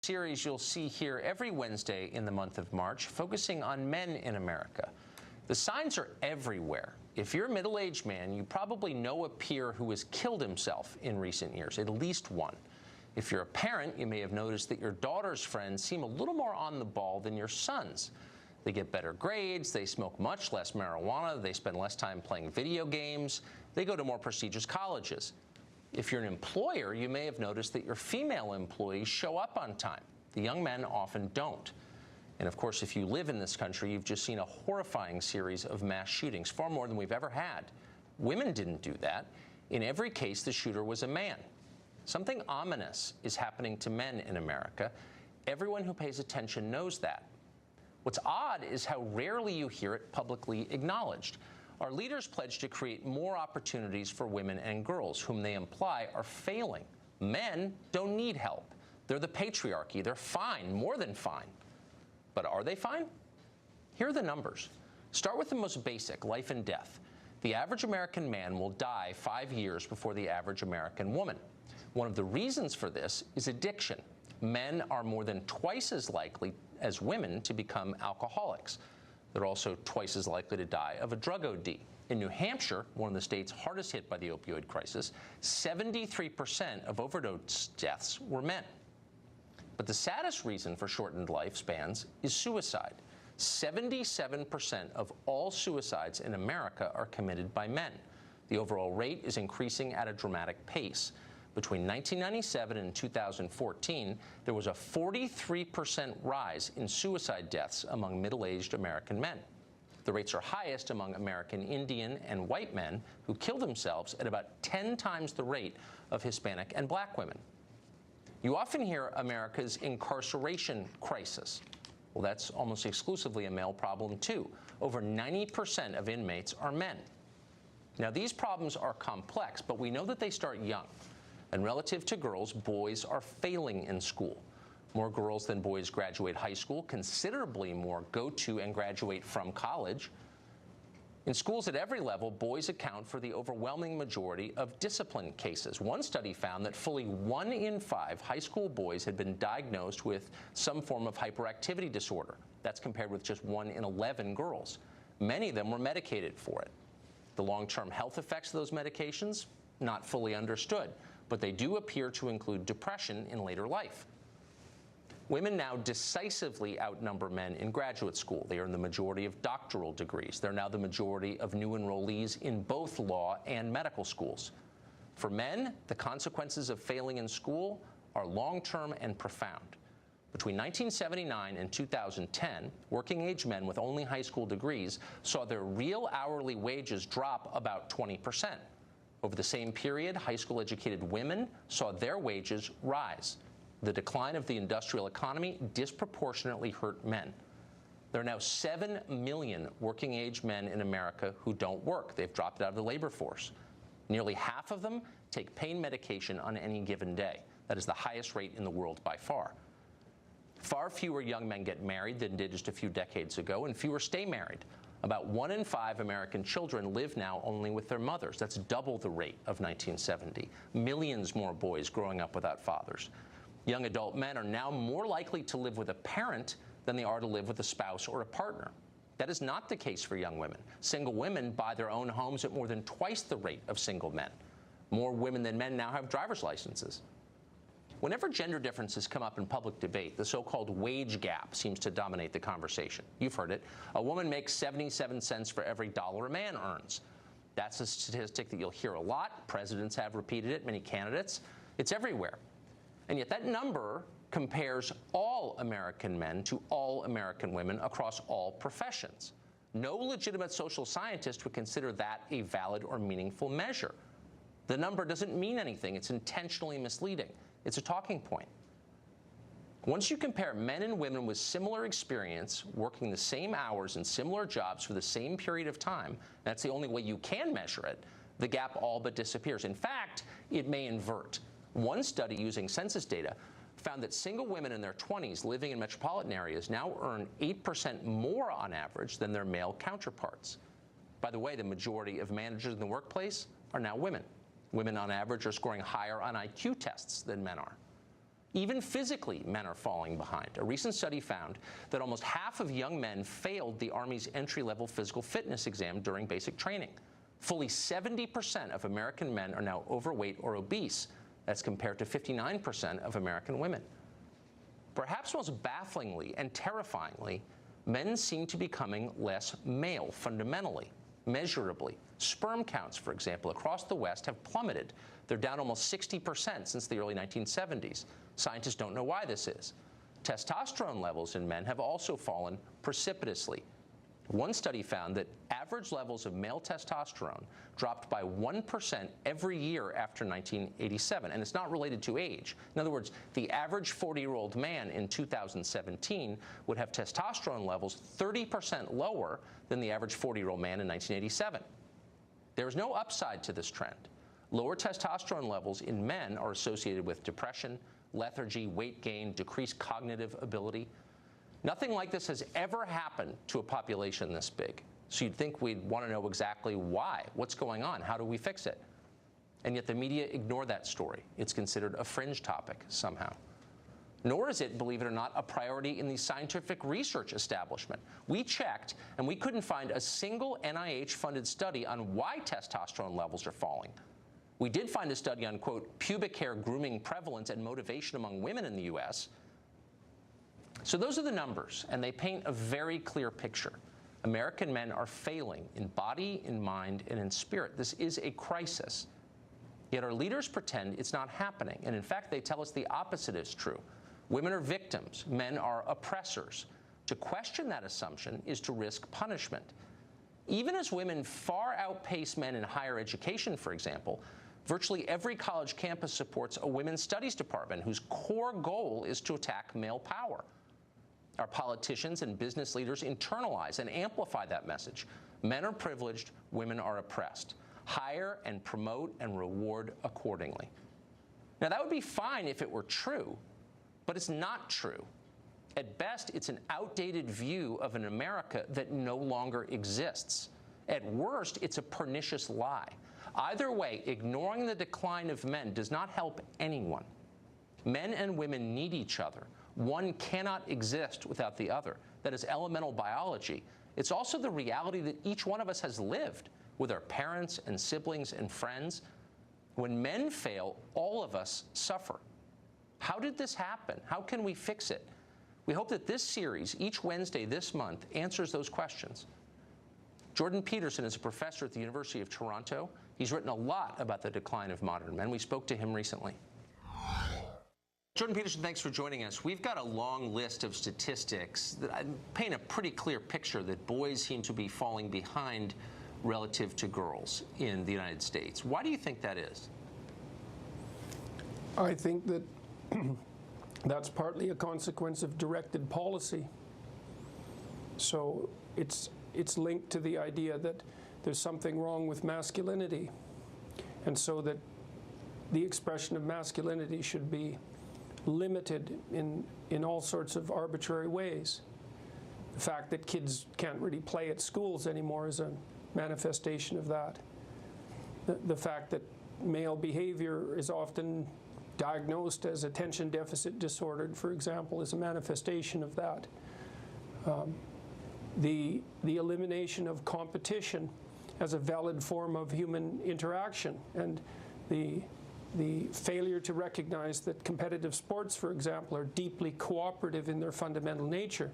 series you'll see here every Wednesday in the month of March, focusing on men in America. The signs are everywhere. If you're a middle-aged man, you probably know a peer who has killed himself in recent years, at least one. If you're a parent, you may have noticed that your daughter's friends seem a little more on the ball than your son's. They get better grades, they smoke much less marijuana, they spend less time playing video games, they go to more prestigious colleges. If you're an employer, you may have noticed that your female employees show up on time. The young men often don't. And of course, if you live in this country, you've just seen a horrifying series of mass shootings, far more than we've ever had. Women didn't do that. In every case, the shooter was a man. Something ominous is happening to men in America. Everyone who pays attention knows that. What's odd is how rarely you hear it publicly acknowledged. Our leaders pledge to create more opportunities for women and girls, whom they imply are failing. Men don't need help. They're the patriarchy. They're fine, more than fine. But are they fine? Here are the numbers. Start with the most basic, life and death. The average American man will die 5 years before the average American woman. One of the reasons for this is addiction. Men are more than twice as likely as women to become alcoholics. They're also twice as likely to die of a drug OD. In New Hampshire, one of the states hardest hit by the opioid crisis, 73% of overdose deaths were men. But the saddest reason for shortened lifespans is suicide. 77% of all suicides in America are committed by men. The overall rate is increasing at a dramatic pace. Between 1997 and 2014, there was a 43% rise in suicide deaths among middle-aged American men. The rates are highest among American Indian and white men, who kill themselves at about 10 times the rate of Hispanic and black women. You often hear America's incarceration crisis. Well, that's almost exclusively a male problem, too. Over 90% of inmates are men. Now, these problems are complex, but we know that they start young. And relative to girls, boys are failing in school. More girls than boys graduate high school. Considerably more go to and graduate from college. In schools at every level, boys account for the overwhelming majority of discipline cases. One study found that fully 1 in 5 high school boys had been diagnosed with some form of hyperactivity disorder. That's compared with just 1 in 11 girls. Many of them were medicated for it. The long-term health effects of those medications, not fully understood, but they do appear to include depression in later life. Women now decisively outnumber men in graduate school. They earn the majority of doctoral degrees. They're now the majority of new enrollees in both law and medical schools. For men, the consequences of failing in school are long-term and profound. Between 1979 and 2010, working-age men with only high school degrees saw their real hourly wages drop about 20%. Over the same period, high school-educated women saw their wages rise. The decline of the industrial economy disproportionately hurt men. There are now 7 million working-age men in America who don't work. They've dropped out of the labor force. Nearly half of them take pain medication on any given day. That is the highest rate in the world by far. Far fewer young men get married than did just a few decades ago, and fewer stay married. About 1 in 5 American children live now only with their mothers. That's double the rate of 1970. Millions more boys growing up without fathers. Young adult men are now more likely to live with a parent than they are to live with a spouse or a partner. That is not the case for young women. Single women buy their own homes at more than twice the rate of single men. More women than men now have driver's licenses. Whenever gender differences come up in public debate, the so-called wage gap seems to dominate the conversation. You've heard it. A woman makes 77 cents for every dollar a man earns. That's a statistic that you'll hear a lot. Presidents have repeated it, many candidates. It's everywhere. And yet that number compares all American men to all American women across all professions. No legitimate social scientist would consider that a valid or meaningful measure. The number doesn't mean anything. It's intentionally misleading. It's a talking point. Once you compare men and women with similar experience, working the same hours and similar jobs for the same period of time, that's the only way you can measure it, the gap all but disappears. In fact, it may invert. One study using census data found that single women in their 20s living in metropolitan areas now earn 8% more on average than their male counterparts. By the way, the majority of managers in the workplace are now women. Women on average are scoring higher on IQ tests than men are. Even physically, men are falling behind. A recent study found that almost half of young men failed the Army's entry-level physical fitness exam during basic training. Fully 70% of American men are now overweight or obese. That's compared to 59% of American women. Perhaps most bafflingly and terrifyingly, men seem to be becoming less male fundamentally, measurably. Sperm counts, for example, across the West have plummeted. They're down almost 60% since the early 1970s. Scientists don't know why this is. Testosterone levels in men have also fallen precipitously. One study found that average levels of male testosterone dropped by 1% every year after 1987, and it's not related to age. In other words, the average 40-year-old man in 2017 would have testosterone levels 30% lower than the average 40-year-old man in 1987. There is no upside to this trend. Lower testosterone levels in men are associated with depression, lethargy, weight gain, decreased cognitive ability. Nothing like this has ever happened to a population this big. So you'd think we'd want to know exactly why. What's going on? How do we fix it? And yet the media ignore that story. It's considered a fringe topic somehow. Nor is it, believe it or not, a priority in the scientific research establishment. We checked, and we couldn't find a single NIH-funded study on why testosterone levels are falling. We did find a study on, quote, pubic hair grooming prevalence and motivation among women in the U.S. So those are the numbers, and they paint a very clear picture. American men are failing in body, in mind, and in spirit. This is a crisis. Yet our leaders pretend it's not happening, and in fact, they tell us the opposite is true. Women are victims, men are oppressors. To question that assumption is to risk punishment. Even as women far outpace men in higher education, for example, virtually every college campus supports a women's studies department whose core goal is to attack male power. Our politicians and business leaders internalize and amplify that message. Men are privileged, women are oppressed. Hire and promote and reward accordingly. Now, that would be fine if it were true, but it's not true. At best, it's an outdated view of an America that no longer exists. At worst, it's a pernicious lie. Either way, ignoring the decline of men does not help anyone. Men and women need each other. One cannot exist without the other. That is elemental biology. It's also the reality that each one of us has lived with our parents and siblings and friends. When men fail, all of us suffer. How did this happen? How can we fix it? We hope that this series, each Wednesday this month, answers those questions. Jordan Peterson is a professor at the University of Toronto. He's written a lot about the decline of modern men. We spoke to him recently. Jordan Peterson, thanks for joining us. We've got a long list of statistics that paint a pretty clear picture that boys seem to be falling behind relative to girls in the United States. Why do you think that is? I think that that's partly a consequence of directed policy. So it's linked to the idea that there's something wrong with masculinity, and so that the expression of masculinity should be limited in all sorts of arbitrary ways. The fact that kids can't really play at schools anymore is a manifestation of that. The fact that male behavior is often diagnosed as attention deficit disordered, for example, is a manifestation of that. The elimination of competition as a valid form of human interaction, and the failure to recognize that competitive sports, for example, are deeply cooperative in their fundamental nature,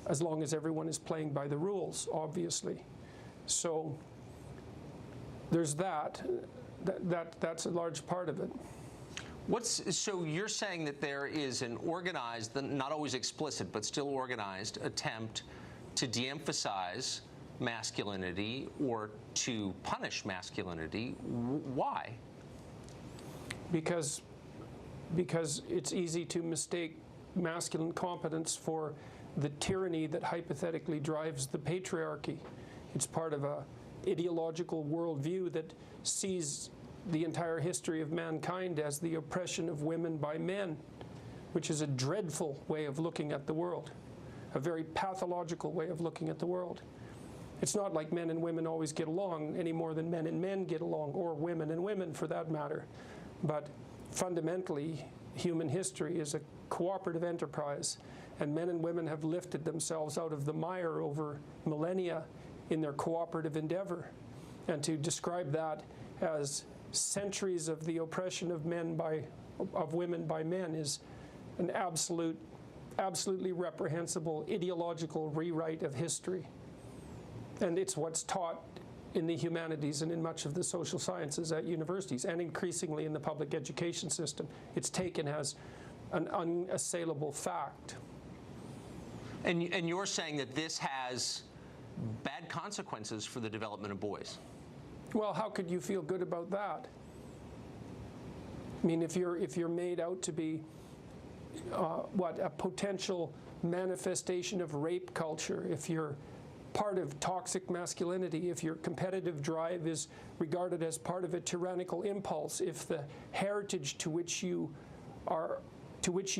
as long as everyone is playing by the rules, obviously. So there's that. That's a large part of it. So you're saying that there is an organized, not always explicit, but still organized attempt to de-emphasize masculinity or to punish masculinity. Why? Because it's easy to mistake masculine competence for the tyranny that hypothetically drives the patriarchy. It's part of a ideological worldview that sees the entire history of mankind as the oppression of women by men, which is a dreadful way of looking at the world, a very pathological way of looking at the world. It's not like men and women always get along any more than men and men get along, or women and women for that matter. But fundamentally, human history is a cooperative enterprise, and men and women have lifted themselves out of the mire over millennia in their cooperative endeavor. And to describe that as centuries of the oppression of women by men is an absolutely reprehensible ideological rewrite of history. And it's what's taught in the humanities and in much of the social sciences at universities, and increasingly in the public education system. It's taken as an unassailable fact. And you're saying that this has bad consequences for the development of boys? Well, how could you feel good about that? I mean, if you're made out to be a potential manifestation of rape culture, if you're part of toxic masculinity, if your competitive drive is regarded as part of a tyrannical impulse, if the heritage to which you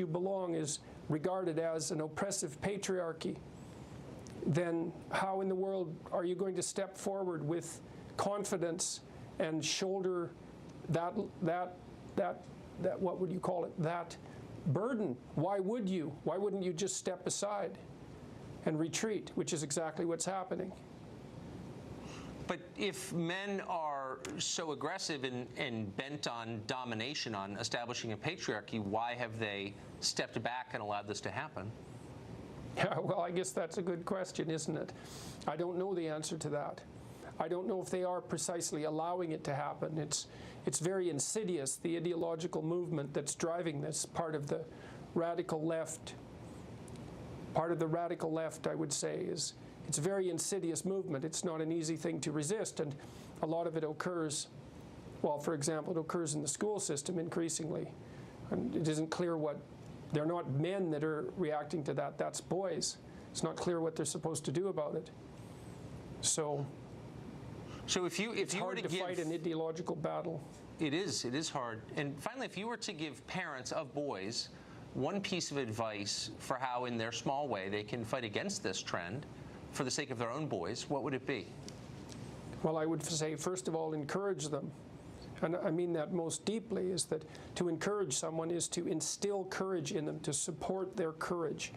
belong is regarded as an oppressive patriarchy, then how in the world are you going to step forward with confidence and shoulder that what would you call it, that burden? Why would you? Why wouldn't you just step aside and retreat, which is exactly what's happening? But if men are so aggressive and bent on domination, on establishing a patriarchy, why have they stepped back and allowed this to happen? Yeah, well, I guess that's a good question, isn't it? I don't know the answer to that. I don't know if they are precisely allowing it to happen. It's very insidious, the ideological movement that's driving this, part of the radical left. Part of the radical left, I would say, is it's a very insidious movement. It's not an easy thing to resist, and a lot of it occurs, well, for example, it occurs in the school system increasingly. And it isn't clear what, they're not men that are reacting to that, that's boys. It's not clear what they're supposed to do about it. So if you were to fight an ideological battle. It is hard. And finally, if you were to give parents of boys one piece of advice for how, in their small way, they can fight against this trend for the sake of their own boys, what would it be? Well, I would say, first of all, encourage them. And I mean that most deeply, is that to encourage someone is to instill courage in them, to support their courage.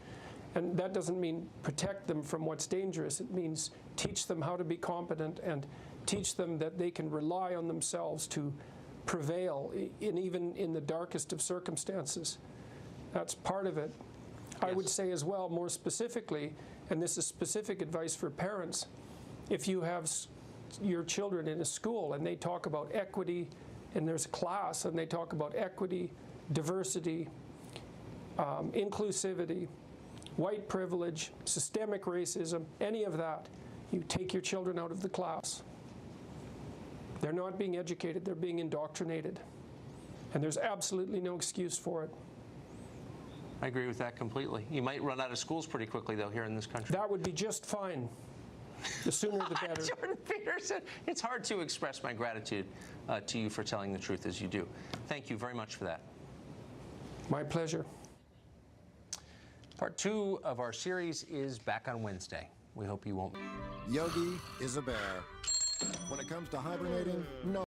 And that doesn't mean protect them from what's dangerous. It means teach them how to be competent and teach them that they can rely on themselves to prevail, even in the darkest of circumstances. That's part of it. Yes. I would say as well, more specifically, and this is specific advice for parents, if you have your children in a school and they talk about equity, and there's a class and they talk about equity, diversity, inclusivity, white privilege, systemic racism, any of that, you take your children out of the class. They're not being educated, they're being indoctrinated. And there's absolutely no excuse for it. I agree with that completely. You might run out of schools pretty quickly, though, here in this country. That would be just fine. The sooner the better. Jordan Peterson, it's hard to express my gratitude to you for telling the truth as you do. Thank you very much for that. My pleasure. Part 2 of our series is back on Wednesday. We hope you won't. Yogi is a bear. When it comes to hibernating, no